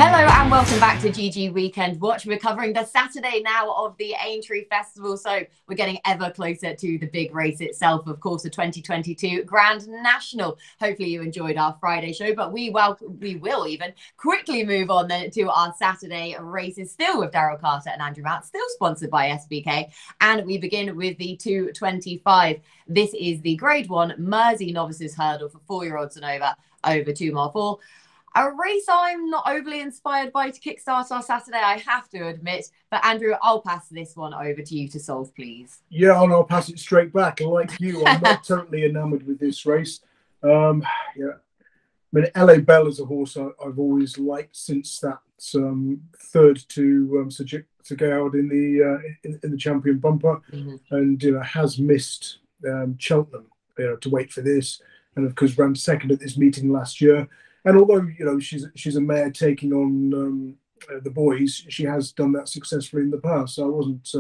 Hello and welcome back to GG Weekend Watch. We're covering the Saturday now of the Aintree Festival, so we're getting ever closer to the big race itself, of course, the 2022 Grand National. Hopefully you enjoyed our Friday show, but we will even quickly move on then to our Saturday races, still with Daryl Carter and Andrew Mount, still sponsored by SBK, and we begin with the 225. This is the Grade 1 Mersey Novices Hurdle for 4-year-olds and over 2 mile 4. A race I'm not overly inspired by to kickstart our Saturday, I have to admit. But Andrew, I'll pass this one over to you to solve, please. Yeah, and I'll pass it straight back. And like you, I'm not totally enamoured with this race. Yeah, I mean, LA Bell is a horse I've always liked since that third to Sagard in the Champion Bumper, and has missed Cheltenham to wait for this, and of course ran second at this meeting last year. And although she's a mare taking on the boys, she has done that successfully in the past. So I wasn't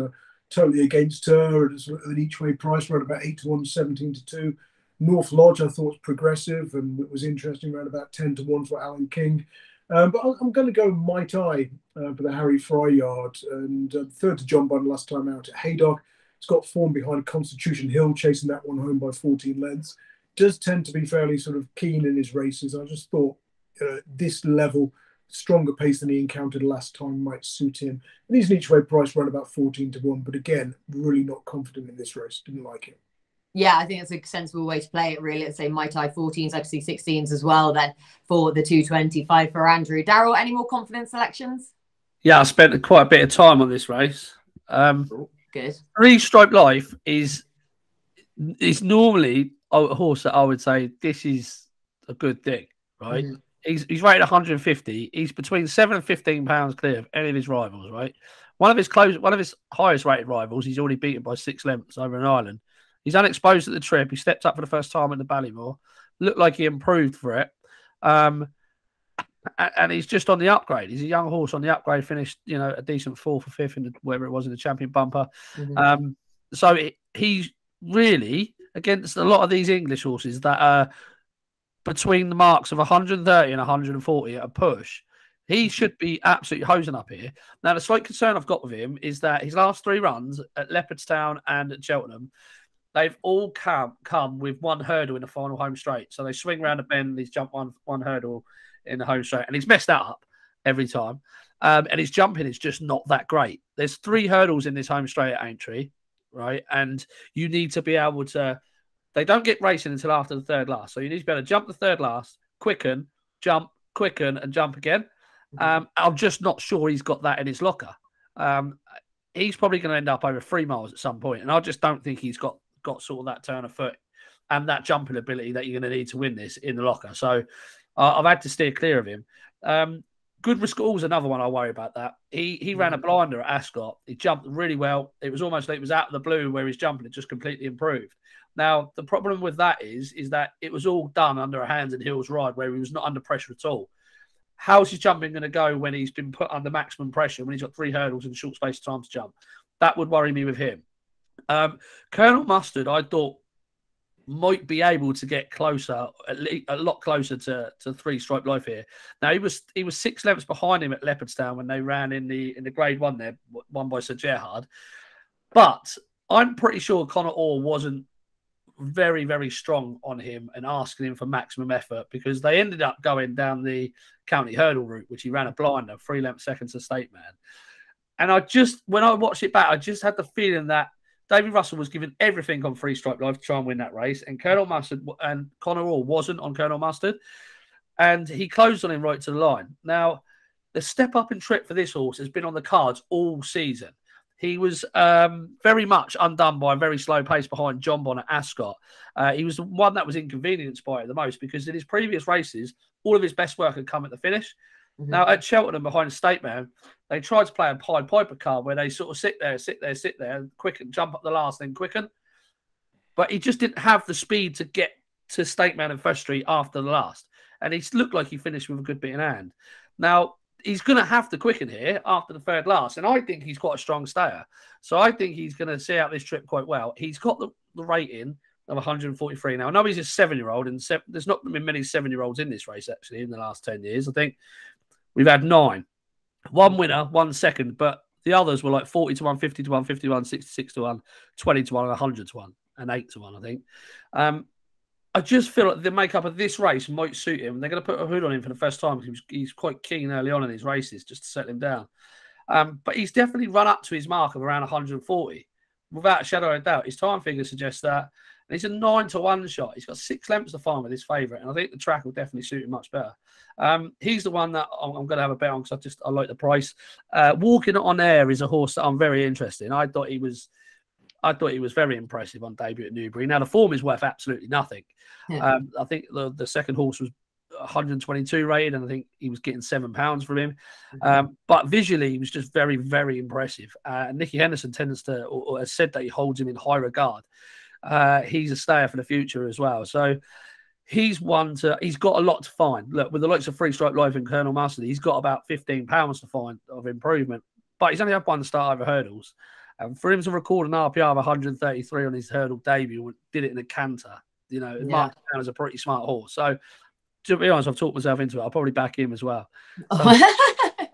totally against her. It was an each-way price around about 8-1, 17-2. North Lodge I thought was progressive and it was interesting, around about 10-1 for Alan King. But I'm going to go Might I for the Harry Fry yard, and third to John Bunn last time out at Haydock. It's got form behind Constitution Hill, chasing that one home by 14 lengths. Does tend to be fairly sort of keen in his races. I just thought this level, stronger pace than he encountered last time might suit him. And he's an each-way price around about 14-1, but again, really not confident in this race. Didn't like it. Yeah, I think it's a sensible way to play it, really. Let's say Might I 14s, I could see 16s as well then for the 225 for Andrew. Daryl, any more confident selections? Yeah, I spent quite a bit of time on this race. Good. Three Stripe Life is normally a horse that I would say this is a good thing, right? He's rated 150. He's between 7 and 15 pounds clear of any of his rivals, right? One of his highest rated rivals, he's already beaten by 6 lengths over in Ireland. He's unexposed at the trip. He stepped up for the first time at the Ballymore. Looked like he improved for it. And he's just on the upgrade. He's a young horse on the upgrade, finished, a decent 4th or 5th in wherever it was in the Champion Bumper. So he's really against a lot of these English horses that are between the marks of 130 and 140 at a push. He should be absolutely hosing up here. Now, the slight concern I've got with him is that his last 3 runs at Leopardstown and at Cheltenham, they've all come with 1 hurdle in the final home straight. So they swing around a bend, he's jumped one hurdle in the home straight, and he's messed that up every time. And his jumping is just not that great. There's 3 hurdles in this home straight at Aintree, right? And you need to be able to... They don't get racing until after the 3rd last. So you need to be able to jump the 3rd last, quicken, and jump again. I'm just not sure he's got that in his locker. He's probably going to end up over 3 miles at some point, and I just don't think he's got sort of that turn of foot and that jumping ability that you're going to need to win this in the locker. So I've had to steer clear of him. Good Risk All's another one I worry about that. He ran a blinder at Ascot. He jumped really well. It was almost like it was out of the blue where he's jumping. It just completely improved. Now, the problem with that is that it was all done under a hands and heels ride where he was not under pressure at all. How's his jumping going to go when he's been put under maximum pressure, when he's got 3 hurdles in a short space of time to jump? That would worry me with him. Colonel Mustard, I thought, might be able to get closer, a lot closer to 3 Stripe Life here. Now, he was 6 lengths behind him at Leopardstown when they ran in the Grade 1 there, won by Sir Gerhard. But I'm pretty sure Conor Orr wasn't very, very strong on him and asking him for maximum effort, because they ended up going down the county hurdle route, which he ran a blinder, 3 lengths second to State Man. And when I watched it back, I just had the feeling that David Russell was giving everything on 3 Stripe Life to try and win that race, and Colonel Mustard and Conor Orr wasn't on Colonel Mustard, and he closed on him right to the line. Now, the step up in trip for this horse has been on the cards all season. He was very much undone by a very slow pace behind John Bonn at Ascot. He was the one that was inconvenienced by it the most, because in his previous races, all of his best work had come at the finish. Now, at Cheltenham behind State Man, they tried to play a Pied Piper card where they sort of sit there, quicken, jump up the last, then quicken. But he just didn't have the speed to get to State Man and First Street after the last. And he looked like he finished with a good bit in hand. Now, he's going to have to quicken here after the 3rd last. And I think he's quite a strong stayer. So I think he's going to see out this trip quite well. He's got the rating of 143 now. I know he's a 7-year-old, and there's not been many 7-year-olds in this race, actually, in the last 10 years. I think we've had 9. 1 winner, 1 second, but the others were like 40 to 1, 50 to 1, 51, 66 to 1, 20 to 1, 100 to 1, and 8 to 1, I think. I just feel like the makeup of this race might suit him. They're going to put a hood on him for the first time because he's quite keen early on in his races just to settle him down. But he's definitely run up to his mark of around 140. Without a shadow of a doubt, his time figure suggests that. And he's a 9 to 1 shot. He's got 6 lengths to farm with his favourite, and I think the track will definitely suit him much better. He's the one that I'm going to have a bet on because I like the price. Walking on Air is a horse that I'm very interested in. I thought he was very impressive on debut at Newbury. Now the form is worth absolutely nothing. Yeah. I think the second horse was 122 rated, and I think he was getting £7 from him. But visually, he was just very, very impressive. Nicky Henderson tends to, or has said that he holds him in high regard. He's a stayer for the future as well. So he's got a lot to find. Look, with the likes of Free Stripe Life and Colonel Mustard, he's got about £15 to find of improvement. But he's only had one start over hurdles. And for him to record an RPR of 133 on his hurdle debut, did it in a canter, it marks him down as a pretty smart horse. So, to be honest, I've talked myself into it. I'll probably back him as well. So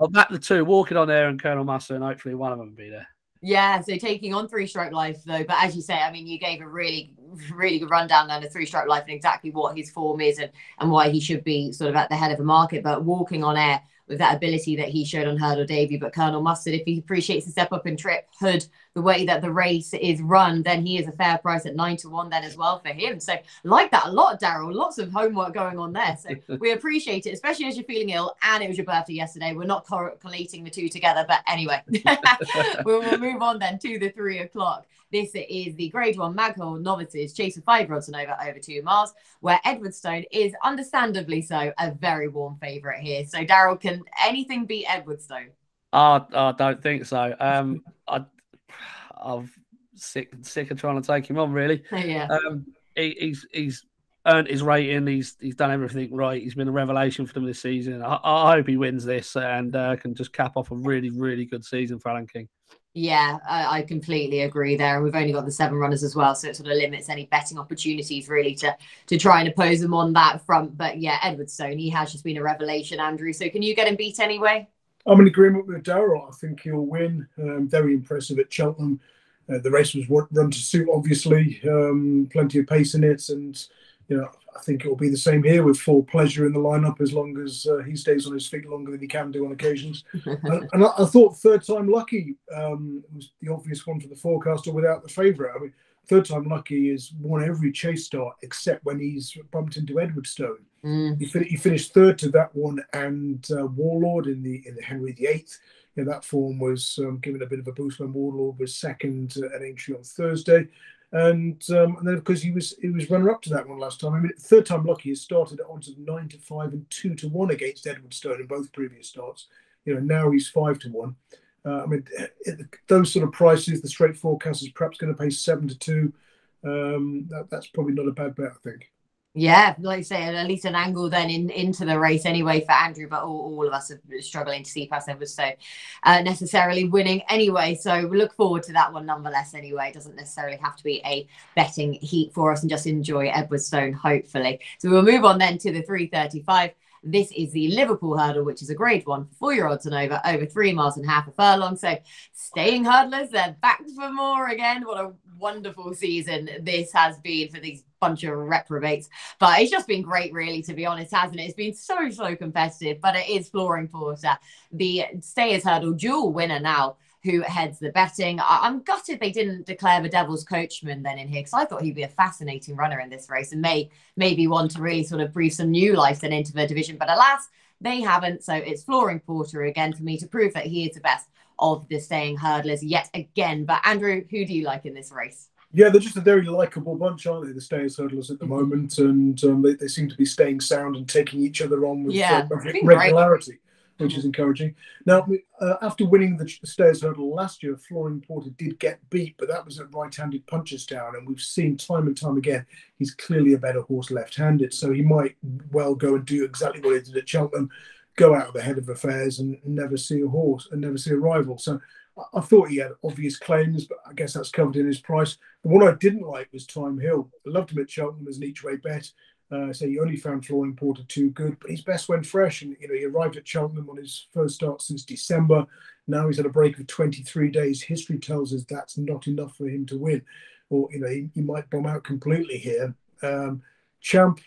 I'll back the 2, Walking on Air and Colonel Mustard, and hopefully one of them will be there. Yeah, so taking on 3 Stripe Life, though. But as you say, I mean, you gave a really, really good rundown on the 3 Stripe Life and exactly what his form is and why he should be sort of at the head of the market. But Walking on Air, with that ability that he showed on hurdle debut, but Colonel Mustard, if he appreciates the step up in trip, hood, the way that the race is run, then he is a fair price at 9 to 1 then as well for him. So like that a lot, Daryl. Lots of homework going on there. So we appreciate it, especially as you're feeling ill and it was your birthday yesterday. We're not collating the 2 together, but anyway, we'll move on then to the 3 o'clock. This is the Grade 1 Maghall Novices Chase of 5 rods and over 2 miles, where Edwardstone is understandably so a very warm favourite here. So Daryl, can anything beat Edwardstone? I don't think so. I'm sick of trying to take him on, really. Yeah. He's earned his rating. He's done everything right. He's been a revelation for them this season. I hope he wins this and can just cap off a really, really good season for Alan King. Yeah, I completely agree there. And we've only got the 7 runners as well, so it sort of limits any betting opportunities really to try and oppose them on that front. But yeah, Edwardstone, he has just been a revelation, Andrew. So can you get him beat anyway? I'm in agreement with Daryl. I think he'll win. Very impressive at Cheltenham. The race was run to suit, obviously. Plenty of pace in it, and I think it will be the same here with full pleasure in the lineup as long as he stays on his feet longer than he can do on occasions. and I thought Third Time Lucky was the obvious one for the forecaster without the favourite. I mean, Third Time Lucky has won every chase start except when he's bumped into Edwardstone. He finished 3rd to that one and Warlord in the Henry VIII. That form was given a bit of a boost when Warlord was 2nd at Aintree on Thursday. And then, of course, he was runner-up to that one last time. I mean, Third Time Lucky has started at odds of 9 to 5 and 2 to 1 against Edwardstone in both previous starts. Now he's 5 to 1. I mean, those sort of prices, the straight forecast is perhaps going to pay 7 to 2. That's probably not a bad bet, I think. Yeah, like you say, at least an angle then into the race anyway for Andrew, but all of us are struggling to see past Edwardstone necessarily winning anyway. So we look forward to that one nonetheless anyway. It doesn't necessarily have to be a betting heat for us and just enjoy Edwardstone, hopefully. So we'll move on then to the 3:35. This is the Liverpool hurdle, which is a Grade 1 for 4-year-olds and over 3 miles and half a furlong. So staying hurdlers, they're back for more again. What a wonderful season this has been for these bunch of reprobates. But it's just been great, really, to be honest, hasn't it? It's been so competitive, but it is Flooring Porter, the Stayers Hurdle dual winner now, who heads the betting. I'm gutted they didn't declare the Devil's Coachman then in here, because I thought he'd be a fascinating runner in this race and maybe one to really sort of breathe some new life then into the division. But alas, they haven't. So it's Flooring Porter again for me to prove that he is the best of the staying hurdlers yet again. But Andrew, who do you like in this race? Yeah, they're just a very likeable bunch, aren't they, the Stayers hurdlers at the moment? And they seem to be staying sound and taking each other on with regularity. Which is encouraging. Now, after winning the Stayers hurdle last year, Flooring Porter did get beat, but that was at right-handed Punchestown, and we've seen time and time again he's clearly a better horse left-handed, so he might well go and do exactly what he did at Cheltenham, go out of the head of affairs and never see a horse and never see a rival. So I thought he had obvious claims, but I guess that's covered in his price. The one I didn't like was Time Hill. I loved him at Cheltenham as an each-way bet. So he only found Flooring Porter too good, but his best went fresh. And, he arrived at Cheltenham on his first start since December. Now he's had a break of 23 days. History tells us that's not enough for him to win. Or, he might bomb out completely here. Champ,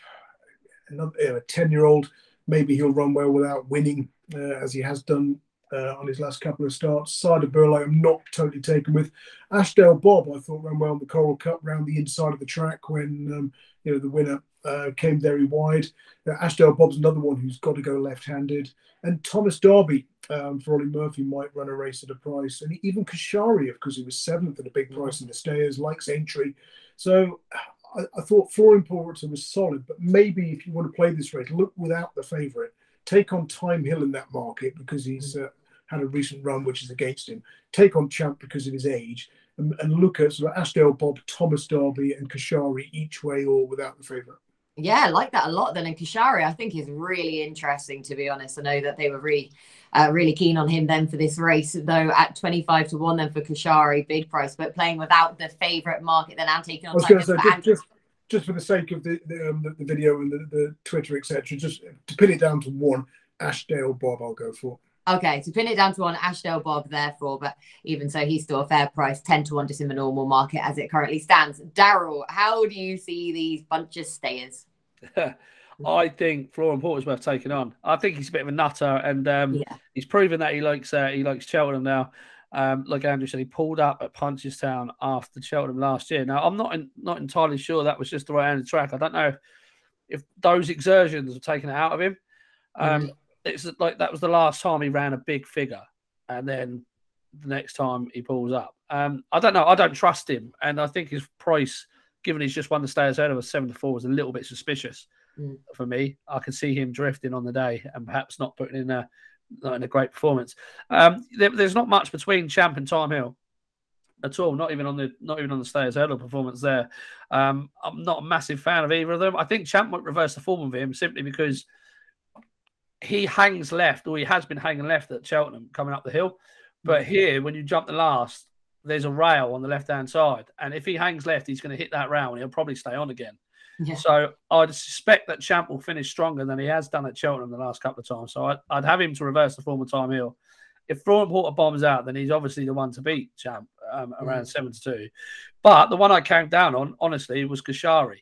another 10-year-old, maybe he'll run well without winning, as he has done on his last couple of starts. Cider Burley, I'm not totally taken with. ASHDALE Bob, I thought ran well in the Coral Cup round the inside of the track when the winner came very wide. ASHDALE Bob's another one who's got to go left-handed. And Thomas Darby for Ollie Murphy might run a race at a price. And even Koshari, because he was 7th at a big price in the Stayers, likes Aintree. So I thought Flooring Porter was solid, but maybe if you want to play this race, look without the favourite. Take on Time Hill in that market because he's had a recent run which is against him. Take on Champ because of his age, and look at sort of ASHDALE Bob, Thomas Darby, and Koshari each way or without the favourite. Yeah, I like that a lot then. And Koshari, I think, is really interesting, to be honest. I know that they were really keen on him then for this race, though at 25 to 1 then for Koshari, big price, but playing without the favourite market then and taking on. I was going to say, just for the sake of the video and the Twitter, etc., just to pin it down to one, ASHDALE Bob, I'll go for. Okay, to pin it down to one, ASHDALE Bob, therefore, but even so, he's still a fair price, 10 to 1 just in the normal market as it currently stands. Daryl, how do you see these bunch of stayers? I think Flooring Porter's worth taking on. I think he's a bit of a nutter, and he's proven that he likes Cheltenham now. Like Andrew said, he pulled up at Punchestown after Cheltenham last year. Now, I'm not entirely sure that was just the right hand of track. I don't know if those exertions have taken it out of him. It's like that was the last time he ran a big figure, and then the next time he pulls up. I don't know. I don't trust him, and I think his price, given he's just won the Stayers Hurdle of 7 to 4, was a little bit suspicious for me. I can see him drifting on the day and perhaps not putting in a great performance. There's not much between Champ and Time Hill at all. Not even on the Stayers Hurdle performance there. I'm not a massive fan of either of them. I think Champ might reverse the form of him simply because he hangs left, or he has been hanging left at Cheltenham coming up the hill. But here, when you jump the last, there's a rail on the left-hand side. And if he hangs left, he's going to hit that rail and he'll probably stay on again. Yeah. So I'd suspect that Champ will finish stronger than he has done at Cheltenham the last couple of times. So I'd have him to reverse the form of Time Hill. If Flooring Porter bombs out, then he's obviously the one to beat Champ around 7 to 2. But the one I came down on, honestly, was Koshari.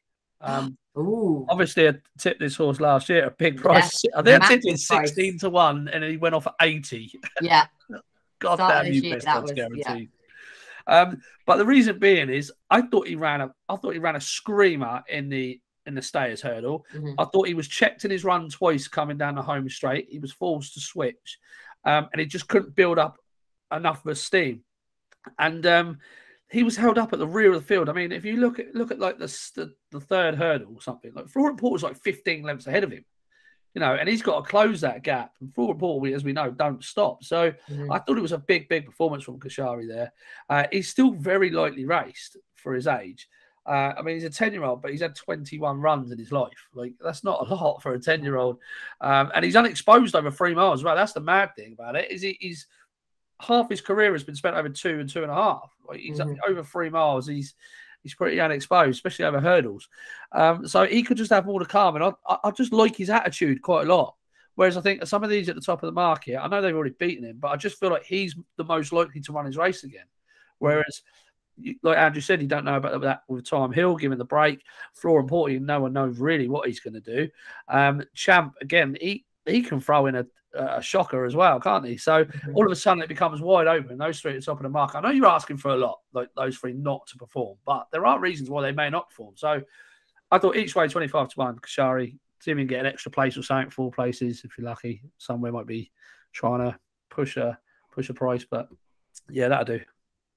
Obviously, I tipped this horse last year at a big price. I think I tipped it 16 to 1, and he went off at 80. Yeah. God damn you, best odds guaranteed. But the reason being is I thought he ran a screamer in the Stayers Hurdle. I thought he was checked in his run twice coming down the home straight. He was forced to switch, and he just couldn't build up enough of a steam. And he was held up at the rear of the field. I mean, if you look at like the third hurdle or something, like Flooring Porter's like 15 lengths ahead of him. And he's got to close that gap. And Flooring Porter, as we know, don't stop. So I thought it was a big performance from Koshari there. He's still very lightly raced for his age. I mean, he's a 10-year-old, but he's had 21 runs in his life. Like, that's not a lot for a 10-year-old. And he's unexposed over 3 miles as well. That's the mad thing about it, is he's half his career has been spent over 2 and 2.5. Like, he's over 3 miles. He's pretty unexposed, especially over hurdles. So he could just have more to come. And I just like his attitude quite a lot. Whereas I think some of these at the top of the market, I know they've already beaten him, but I just feel like he's the most likely to run his race again. Whereas, like Andrew said, you don't know about that with Time Hill, given the break. Flooring Porter, no one knows really what he's going to do. Champ, again, he can throw in a shocker as well, can't he? So all of a sudden it becomes wide open. Those three at the top of the market. I know you're asking for a lot, like those three not to perform, but there are reasons why they may not perform. So I thought each way 25 to 1, Koshari, see him get an extra place or something, 4 places if you're lucky. Somewhere might be trying to push a price, but yeah, that'll do.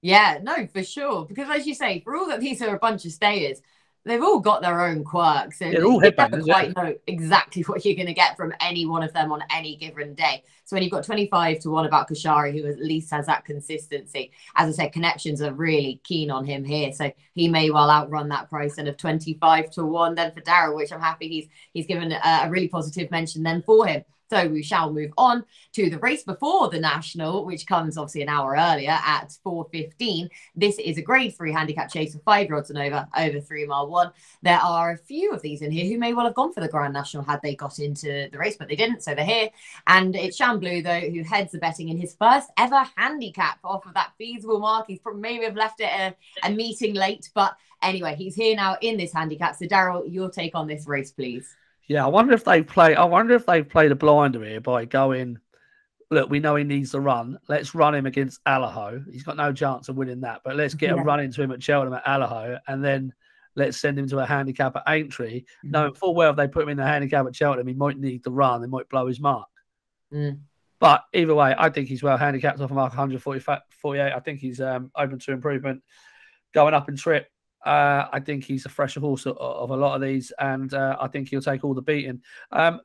Yeah, no, for sure. Because as you say, for all that these are a bunch of stayers, they've all got their own quirks. So they're all you never quite know exactly what you're going to get from any one of them on any given day. So when you've got 25 to 1 about Koshari, who at least has that consistency, as I said, connections are really keen on him here. So he may well outrun that price. And of 25 to 1 then for Daryl, which I'm happy he's given a really positive mention then for him. So we shall move on to the race before the National, which comes obviously an hour earlier at 4:15. This is a grade 3 handicap chase of 5-year-olds and over 3 mile 1. There are a few of these in here who may well have gone for the Grand National had they got into the race, but they didn't, so they're here. And it's Shan, though, who heads the betting in his first ever handicap off of that feasible mark. He's probably maybe have left it a meeting late, but anyway, he's here now in this handicap. So Daryl, your take on this race, please. Yeah, I wonder if they play. I wonder if they played a blinder here by going, look, we know he needs to run. Let's run him against Allaho. He's got no chance of winning that, but let's get a run into him at Cheltenham at Allaho, and then let's send him to a handicap at Aintree. Knowing full well if they put him in the handicap at Cheltenham, he might need to run. They might blow his mark. But either way, I think he's well handicapped off a mark 148. I think he's open to improvement going up in trip. I think he's a fresher horse of a lot of these, and I think he'll take all the beating.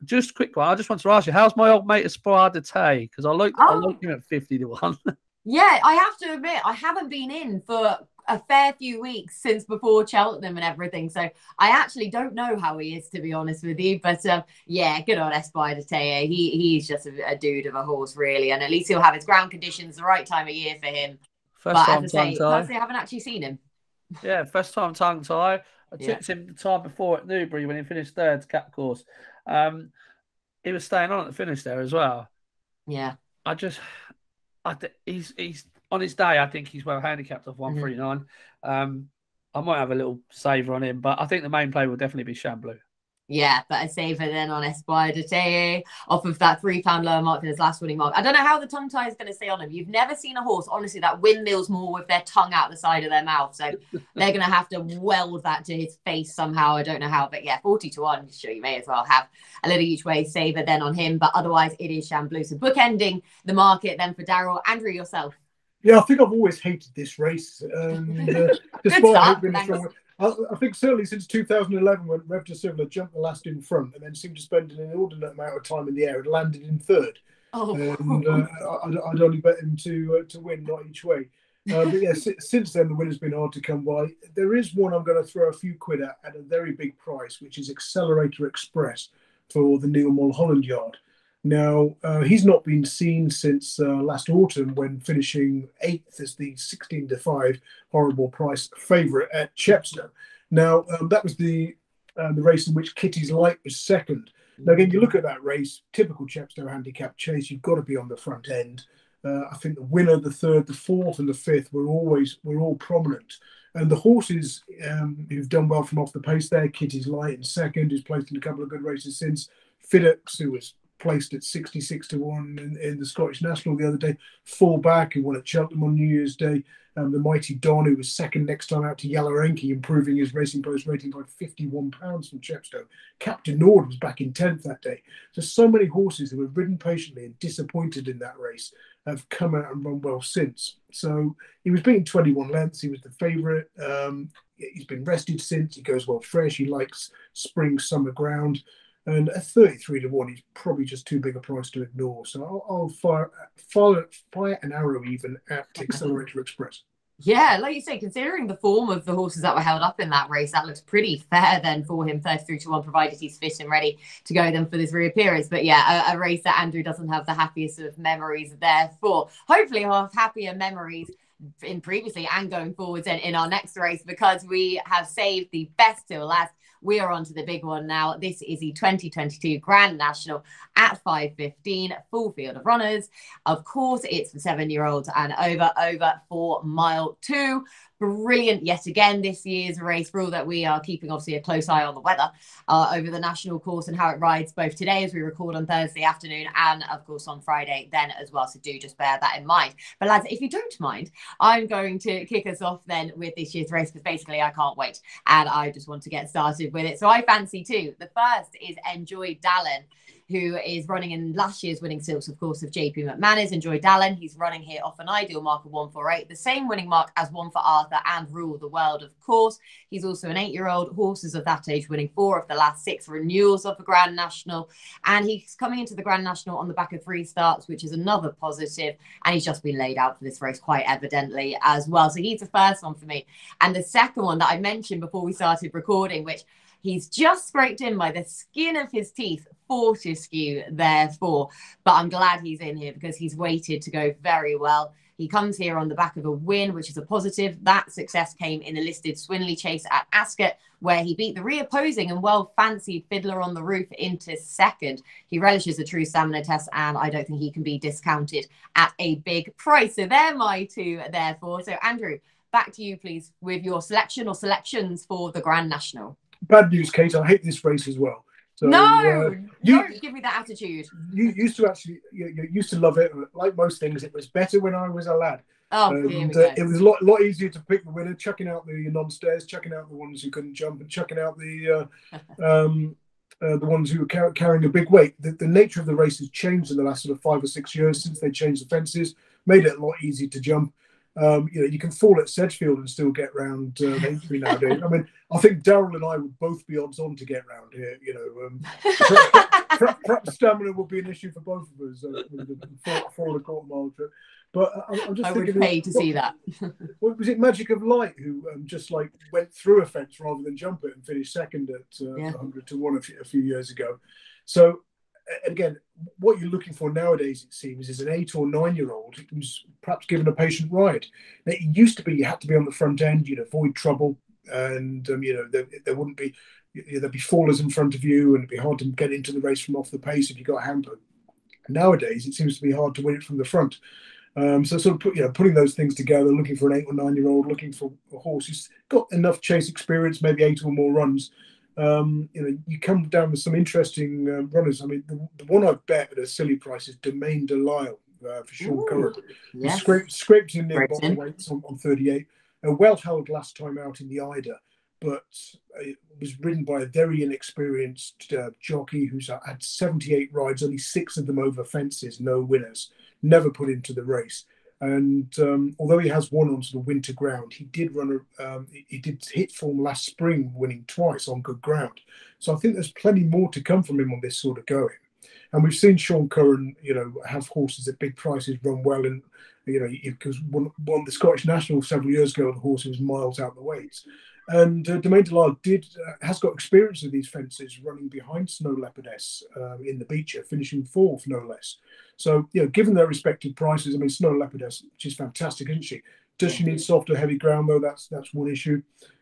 Just a quick one. I just want to ask you, how's my old mate Espoir de Tay? Because I like him at 50 to 1. Yeah, I have to admit, I haven't been in for a fair few weeks since before Cheltenham and everything, so I actually don't know how he is, to be honest with you. But yeah, good on Espoir de Tay. He's just a dude of a horse, really, and at least he'll have his ground conditions the right time of year for him. First but time as I say, tongue-tie. personally, I haven't actually seen him. Yeah, first time tongue tie. I tipped him the time before at Newbury when he finished third cap course. He was staying on at the finish there as well. Yeah. He's on his day. I think he's well handicapped off 139. I might have a little saver on him, but I think the main play will definitely be Shan. Yeah, but a saver then on Espoir de Tay off of that £3 lower mark than his last winning mark. I don't know how the tongue tie is going to stay on him. You've never seen a horse, honestly, that windmills more with their tongue out the side of their mouth. So they're going to have to weld that to his face somehow. I don't know how, but yeah, 40 to 1. Sure, you may as well have a little each way saver then on him. But otherwise, it is Shan. So bookending the market then for Daryl. Andrew, yourself. Yeah, I think I've always hated this race. I think certainly since 2011, when Rev de Silva jumped the last in front and then seemed to spend an inordinate amount of time in the air and landed in third. And I'd only bet him to win, not each way. But yeah, since then, the winner's been hard to come by. There is one I'm going to throw a few quid at a very big price, which is Accelerator Express for the Neil Mulholland Yard. Now, he's not been seen since last autumn when finishing 8th as the 16 to 5 horrible price favourite at Chepstow. Now, that was the race in which Kitty's Light was second. Now, again, you look at that race, typical Chepstow handicap chase, you've got to be on the front end. I think the winner, the third, the fourth and the fifth were all prominent. And the horses who've done well from off the pace there, Kitty's Light in second, who's placed in a couple of good races since. Fiddux, who was placed at 66 to 1 in the Scottish National the other day. Fullback, who won at Cheltenham on New Year's Day. The Mighty Don, who was second next time out to Yellow-Enki, improving his Racing Post rating by £51 from Chepstow. Captain Nord was back in 10th that day. So many horses who have ridden patiently and disappointed in that race have come out and run well since. So he was beaten 21 lengths. He was the favourite. He's been rested since. He goes well fresh. He likes spring, summer ground. And at 33 to 1, he's probably just too big a price to ignore. So I'll fire an arrow even at Accelerator Express. Yeah, like you say, considering the form of the horses that were held up in that race, that looks pretty fair then for him, 33 to 1, provided he's fit and ready to go then for this reappearance. But yeah, a race that Andrew doesn't have the happiest of memories there for. Hopefully he'll have happier memories in previously and going forwards in our next race, because we have saved the best till last. We are on to the big one now. This is the 2022 Grand National at 5:15, full field of runners. Of course, it's for 7-year-olds and over 4 mile 2. Brilliant yet again this year's race. For all that we are keeping obviously a close eye on the weather over the national course and how it rides both today as we record on Thursday afternoon and of course on Friday then as well. So do just bear that in mind. But lads, if you don't mind, I'm going to kick us off then with this year's race, because basically I can't wait and I just want to get started with it. So I fancy two. The first is Enjoy Dallin, who is running in last year's winning silks, of course, of JP McManus. Enjoy Dallin. He's running here off an ideal mark of 148, the same winning mark as One for Arthur and Rule the World, of course. He's also an 8-year-old. Horses of that age winning 4 of the last 6 renewals of the Grand National. And he's coming into the Grand National on the back of 3 starts, which is another positive. And he's just been laid out for this race quite evidently as well. So he's the first one for me. And the second one that I mentioned before we started recording, which he's just scraped in by the skin of his teeth, Fortescue, therefore. But I'm glad he's in here because he's weighted to go very well. He comes here on the back of a win, which is a positive. That success came in the listed Swinley Chase at Ascot, where he beat the reopposing and well-fancied Fiddler on the Roof into second. He relishes a true stamina test, and I don't think he can be discounted at a big price. So they're my two, therefore. So, Andrew, back to you, please, with your selection or selections for the Grand National. Bad news, Kate. I hate this race as well. So, no, don't give me that attitude. You used to actually, you used to love it. Like most things, it was better when I was a lad. Oh, and it was a lot easier to pick the winner, chucking out the non-stairs, chucking out the ones who couldn't jump, and chucking out the ones who were carrying a big weight. The nature of the race has changed in the last sort of 5 or 6 years since they changed the fences, made it a lot easier to jump. You can fall at Sedgefield and still get round Aintree nowadays. I mean, I think Daryl and I would both be odds on to get round here. Perhaps stamina will be an issue for both of us. 4.25 mile trip. But I'm just thinking, would pay to see that. Was it Magic of Light who just like went through a fence rather than jump it and finished second at 100 to 1 a few years ago? So. And again, what you're looking for nowadays, it seems, is an 8 or 9-year-old who's perhaps given a patient ride. Now, it used to be you had to be on the front end, you'd avoid trouble, and there wouldn't be, there'd be fallers in front of you, and it'd be hard to get into the race from off the pace if you got hampered. Nowadays, it seems to be hard to win it from the front. So sort of putting those things together, looking for an 8 or 9-year-old, looking for a horse who's got enough chase experience, maybe 8 or more runs. You come down with some interesting runners. I mean, the one I've bet at a silly price is Domaine for Sean Curran. Yes. He scraped in near bottom weights on 38. Well held last time out in the Ida, but it was ridden by a very inexperienced jockey who's had 78 rides, only 6 of them over fences, no winners, never put into the race. And although he has won on sort of winter ground, he did he did hit form last spring, winning twice on good ground. So I think there's plenty more to come from him on this sort of going. And we've seen Sean Curran, have horses at big prices run well, and because won the Scottish National several years ago, the horse was miles out the weights. And Domaine has got experience of these fences, running behind Snow Leopardess in the Beecher, finishing 4th, no less. So, given their respective prices, I mean, Snow Leopardess, she's fantastic, isn't she? Does she need soft or heavy ground, though? That's one issue.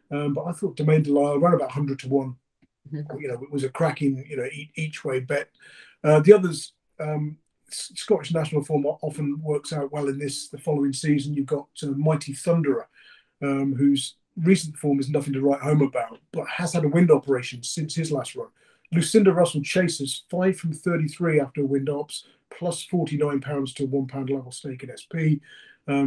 But I thought Domaine ran about 100 to 1. It was a cracking, each way bet. The others, Scottish National form often works out well in the following season. You've got Mighty Thunderer, whose recent form is nothing to write home about, but has had a wind operation since his last run. Lucinda Russell chases 5 from 33 after wind ops, plus £49 to a £1 level stake at SP.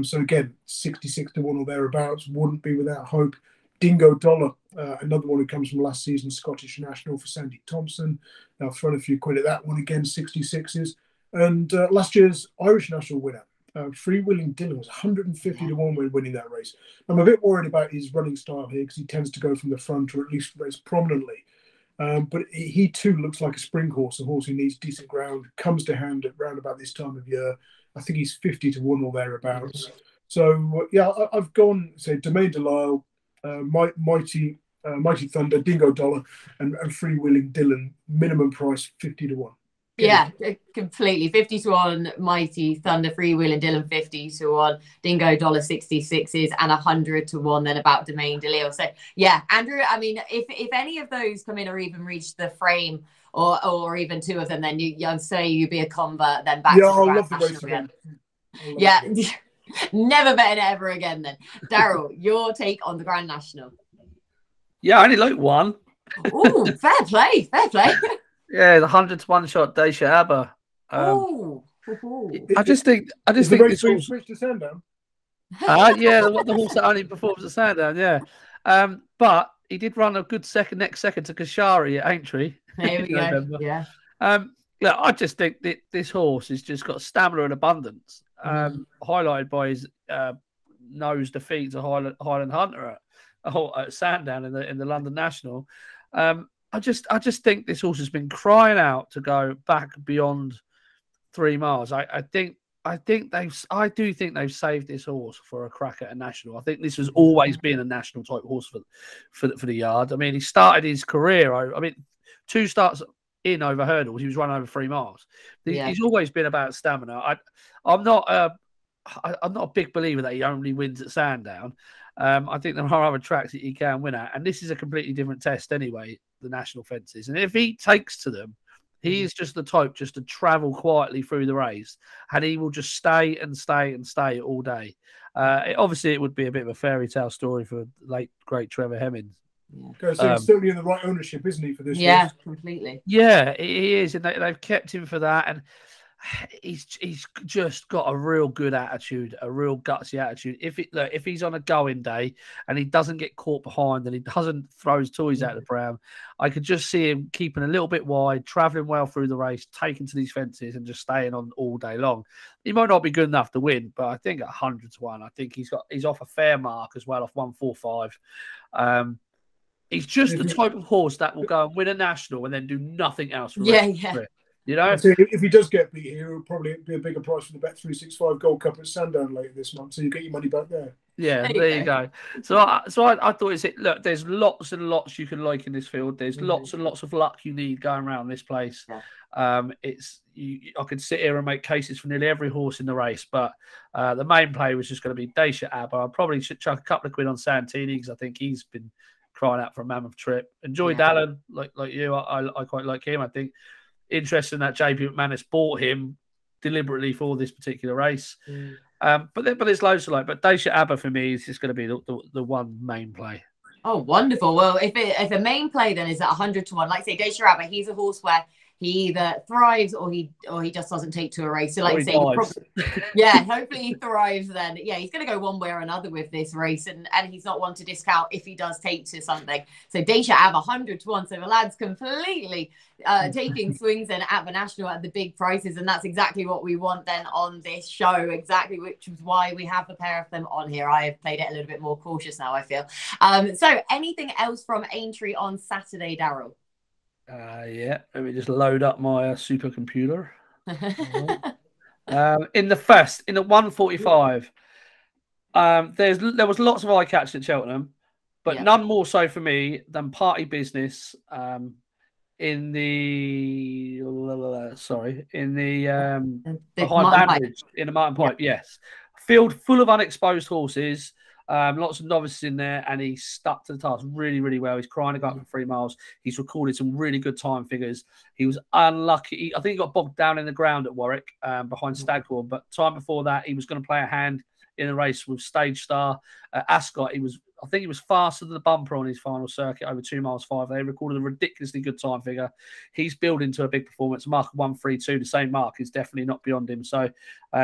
So again, 66 to 1 or thereabouts, wouldn't be without hope. Dingo Dollar, another one who comes from last season's Scottish National for Sandy Thompson. I've thrown a few quid at that one again, 66s. And last year's Irish National winner, Freewheelin Dylan, was 150 to 1 when winning that race. I'm a bit worried about his running style here because he tends to go from the front, or at least race prominently. But he too looks like a spring horse, a horse who needs decent ground, comes to hand at round about this time of year. I think he's 50 to 1 or thereabouts. So, I've gone, say, Domaine Delisle, Mighty Thunder, Dingo Dollar, and Freewheelin Dylan, minimum price 50 to 1. Yeah, completely. 50 to 1, Mighty Thunder, Freewheelin Dylan 50 to 1, Dingo Dollar 66s, and 100 to 1 then about Domaine Delisle. So yeah, Andrew, I mean, if any of those come in or even reach the frame, or even 2 of them, then I'd say you'd be a convert then back to the Grand National again. Yeah, never betting it ever again then. Daryl, your take on the Grand National? Yeah, I only like 1. Oh, fair play. Yeah, the 100 to 1 shot, Deise. I just think this horse switched to Sandown. Yeah, the horse that only performs at Sandown. Yeah, but he did run a good next second to Koshari at Aintree. There we go. Yeah. I just think that this horse has just got stamina and abundance, highlighted by his nose defeat to Highland Hunter at Sandown in the London National. I just think this horse has been crying out to go back beyond 3 miles. I do think they've saved this horse for a crack at a national. I think this has always been a national type horse for the yard. I mean, he started his career. I mean, 2 starts in over hurdles. He was running over 3 miles. Yeah. He's always been about stamina. I'm not a big believer that he only wins at Sandown. I think there are other tracks that he can win at, and this is a completely different test anyway, the national fences. And if he takes to them, he is just the type just to travel quietly through the race, and he will just stay and stay and stay all day. Obviously, it would be a bit of a fairy tale story for late great Trevor Hemmings. So he's certainly in the right ownership, isn't he, for this? Yeah, race? completely. Yeah, he is, and they've kept him for that, and he's just got a real good attitude, a real gutsy attitude. If he's on a going day and he doesn't get caught behind and he doesn't throw his toys out of the pram, I could just see him keeping a little bit wide, travelling well through the race, taking to these fences and just staying on all day long. He might not be good enough to win, but I think at 100 to 1, I think he's off a fair mark as well, off 145. He's just the type of horse that will go and win a national and then do nothing else. You know, so if he does get beat here, it'll probably be a bigger price for the Bet365 Gold Cup at Sandown later this month. So you get your money back there. Yeah, there you go. So I thought look, there's lots and lots you can like in this field. There's lots and lots of luck you need going around this place. Yeah. I could sit here and make cases for nearly every horse in the race, but the main play was just going to be Deise. I probably should chuck a couple of quid on Santini because I think he's been crying out for a mammoth trip. Enjoyed Alan like you. I quite like him. I think. Interesting that JP McManus bought him deliberately for this particular race. But there's loads to like. But Deise for me is just going to be the one main play. Oh, wonderful. Well, if a main play then is at 100 to 1, like say Deise, he's a horse where he either thrives or he just doesn't take to a race. So like say, hopefully he thrives then. Yeah, he's going to go one way or another with this race, and he's not one to discount if he does take to something. So Deise 100 to 1. So the lad's completely taking swings in at the national at the big prices, and that's exactly what we want then on this show. Exactly, which is why we have the pair of them on here. I have played it a little bit more cautious now, I feel. So anything else from Aintree on Saturday, Daryl? Yeah, let me just load up my supercomputer. In the 145, there was lots of eye catch at Cheltenham, but none more so for me than Party Business. In the behind Bandage in the Martin Pipe, yes, field full of unexposed horses. Lots of novices in there, and he stuck to the task really, really well. He's crying to go up for 3 miles. He's recorded some really good time figures. He was unlucky. I think he got bogged down in the ground at Warwick behind Staghorn, but time before that, he was going to play a hand in a race with Stage Star. Ascot, I think he was faster than the bumper on his final circuit over 2 miles 5. They recorded a ridiculously good time figure. He's building to a big performance. Mark 132, the same mark, is definitely not beyond him. So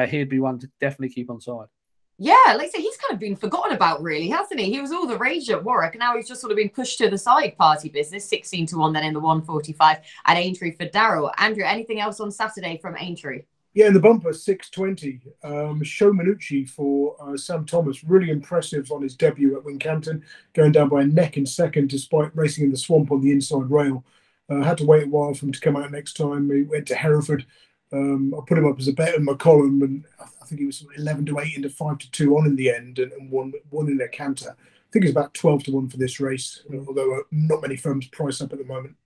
he'd be one to definitely keep on side. Yeah, like I say, he's kind of been forgotten about, really, hasn't he? He was all the rage at Warwick, and now he's just sort of been pushed to the side. Party Business, 16 to 1, then in the 145 at Aintree for Daryl. Andrew, anything else on Saturday from Aintree? Yeah, in the bumper, 620. SHOMEN for Sam Thomas, really impressive on his debut at Wincanton, going down by a neck in second despite racing in the swamp on the inside rail. Had to wait a while for him to come out next time. He went to Hereford. I put him up as a bet in my column, and I think he was 11 to 8 into 5 to 2 on in the end, and won in a canter. I think it's about 12 to 1 for this race, although not many firms price up at the moment.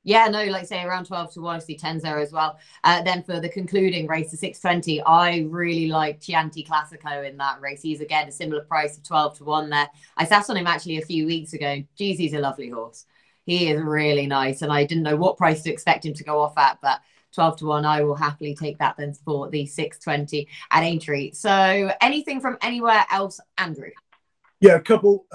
Yeah, no, like say around 12 to 1, I see 10-0 as well. Then for the concluding race, the 620, I really like Chianti Classico in that race. He's again a similar price of 12 to 1 there. I sat on him actually a few weeks ago. Geez, he's a lovely horse. He is really nice, and I didn't know what price to expect him to go off at, but 12 to 1, I will happily take that then for the 620 at Aintree. So anything from anywhere else, Andrew? Yeah, a couple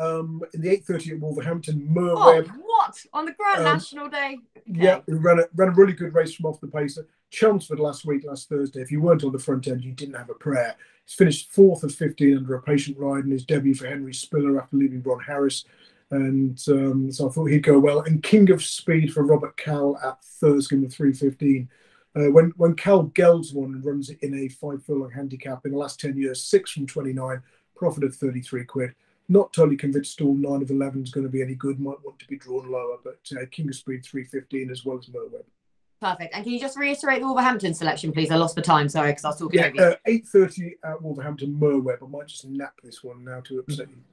in the 8:30 at Wolverhampton. Merweb. Oh, what? On the Grand National Day? Okay. Yeah, we ran a really good race from off the pacer. Chelmsford last Thursday. If you weren't on the front end, you didn't have a prayer. He's finished 4th of 15 under a patient ride in his debut for Henry Spiller after leaving Ron Harris. And so I thought he'd go well. And King of Speed for Robert Cal at Thursley in the 3:15. When Cal Gelds won and runs it in a 5 furlong handicap in the last 10 years, 6 from 29, profit of 33 quid. Not totally convinced all 9 of 11 is going to be any good. Might want to be drawn lower, but King of Speed 3:15 as well as Merweb. Perfect. And can you just reiterate the Wolverhampton selection, please? I lost the time, sorry, because I was talking over you. 8:30 at Wolverhampton, Merweb. I might just nap this one now to upset you.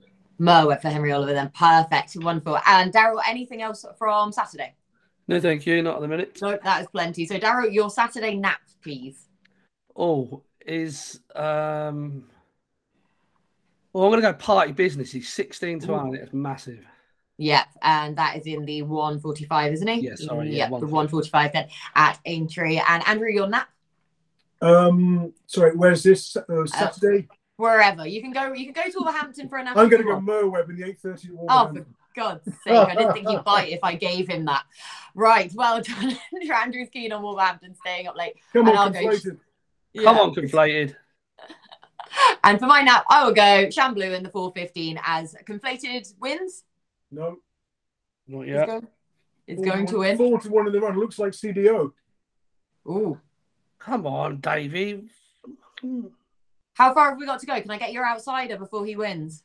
Merweb for Henry Oliver then. Perfect. Wonderful. And Daryl, anything else from Saturday? No, thank you. Not at the minute. Nope, that is plenty. So, Daryl, your Saturday nap, please. Oh, is well, I'm gonna go party business. He's 16 to 1. It's massive. Yep, and that is in the 145, isn't he? Yeah, sorry. Yep, the 145 then at Aintree. And Andrew, your nap? Sorry, where's this? Saturday? Wherever. You can go to Wolverhampton for a nap. I'm going to go Merweb in the 8:30 Wolverhampton. Oh, for God's sake. I didn't think he'd bite if I gave him that. Right, well done. Andrew's keen on Wolverhampton staying up late. Come on, conflated. Come on, conflated. And for my nap, I will go Shan Blue in the 415 as conflated wins. No. Not yet. It's going to win. 4 to 1 in the run. Looks like CDO. Ooh. Come on, Davey. How far have we got to go? Can I get your outsider before he wins?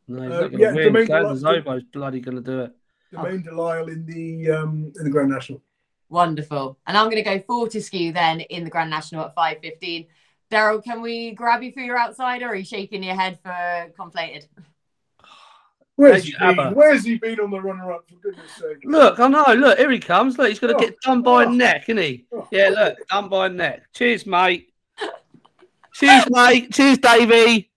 No, he's not going to win. Zobo's bloody going to do it. Domaine Delisle in the Grand National. Wonderful. And I'm going to go Fortescue then in the Grand National at 5:15. Daryl, can we grab you for your outsider, or are you shaking your head for conflated? Where's he been on the runner-up, for goodness sake? Look, I know. Look, here he comes. Look, he's going to get done by a neck, isn't he? Yeah, look, done by a neck. Cheers, mate. Cheers, mate. Cheers, Davey.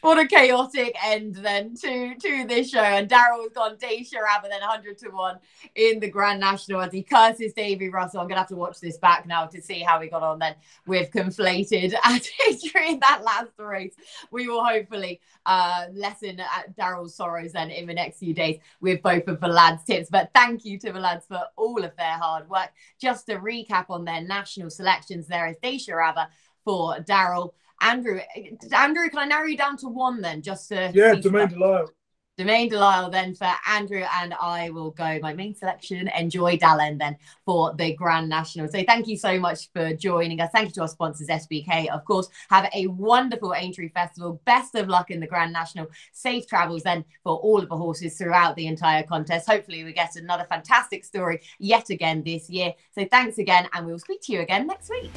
What a chaotic end then to this show. And Daryl's gone Deise then 100 to 1 in the Grand National as he curses Davey Russell. I'm going to have to watch this back now to see how he got on then with conflated at Aintree in that last race. We will hopefully lessen Daryl's sorrows then in the next few days with both of the lads' tips. But thank you to the lads for all of their hard work. Just to recap on their national selections, there is Deise for Daryl. Andrew, can I narrow you down to one then? Just to Domaine Delisle. Domaine Delisle then for Andrew, and I will go my main selection, Enjoy Dallin then for the Grand National. So thank you so much for joining us. Thank you to our sponsors, SBK, of course. Have a wonderful Aintree Festival. Best of luck in the Grand National. Safe travels then for all of the horses throughout the entire contest. Hopefully we get another fantastic story yet again this year. So thanks again, and we will speak to you again next week.